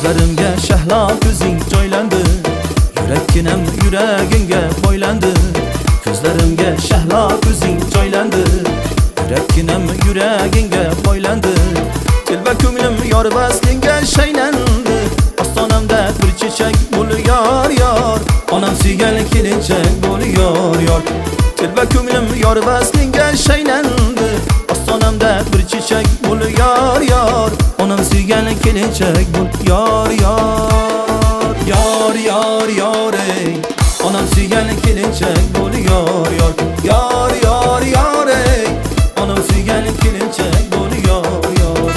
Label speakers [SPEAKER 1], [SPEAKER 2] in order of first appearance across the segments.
[SPEAKER 1] Ko'zlarimga shahlo ko'zing joylandi, yurakkinam yuragingga boylandi. Ko'zlarimga shahlo ko'zing joylandi, yurakkinam yuragingga boylandi. Telba ko'nglim yor vaslinga shaylandi, ostonamda bir chechak bo'l yor yor, onam suygan kelinchak bo'l yor yor. Telba ko'nglim yor vaslinga shaylandi, ostonamda bir chechak bo'l yor yor, onam suygan kelinchak bo'l yor yor. Yor yor yor ey, onam suygan kelinchak bo'l yor yor. Yor yor yor ey, onam suygan kelinchak bo'l yor yor.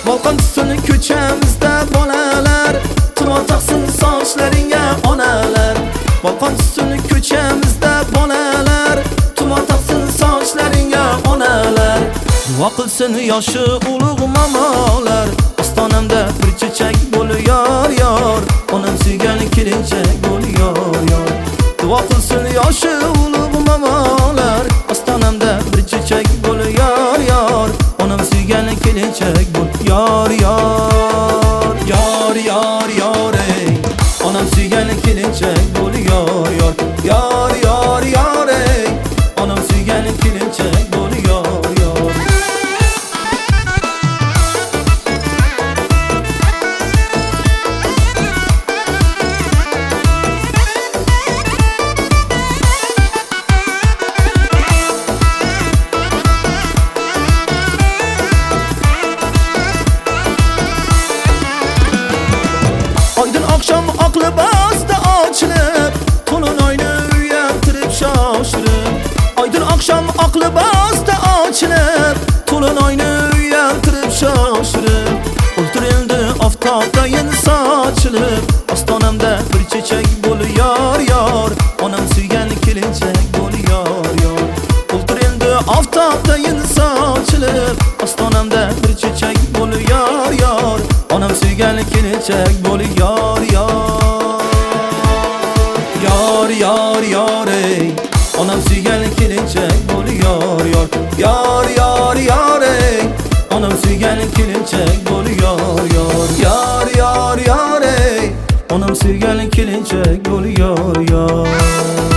[SPEAKER 1] Balkon üstünü ko'chamizda bolalar, tumor taqsin sochlaringga onalar. Balkon üstünü ko'chamizda bolalar, tumor taqsin sochlaringga onalar. Duo qilsin yoshi ulug' momolar, ostonamda bir chechak bo'l yor yor, onam suygan kelinchak bo'l yor yor. Duo qilsin yoshi ulug' momolar, ostonamda bir chechak bo'l yor yor, onam suygan kelinchak bo'l yor yor. Yor yor yor ey, onam suygan kelinchak bo'l yor yor. Yor yor yor ey, onam suygan kelinchak bo'l yor yor. Oydin oqshom oqli bosda ochilib, to'lin oyni uyaltirib shoshirib. Oydin oqshom oqli bosda ochilib, to'lin oyni uyaltirib shoshirib. O'ltirildi oftobdayin sochilib, ostonamda bir chechak bo'l yor yor, onam suygan kelinchak bo'l yor yor. O'ltirildi oftobdayin sochilib, ostonamda bir chechak bo'l yor yor, onam suygan kelinchak bo'l yor yor. Yor yor yor ey, onam suygan kelinchak bo'l yor yor. Yor yor yor ey, onam suygan kelinchak bo'l yor yor. Yor yor yor ey, onam suygan kelinchak bo'l yor yor.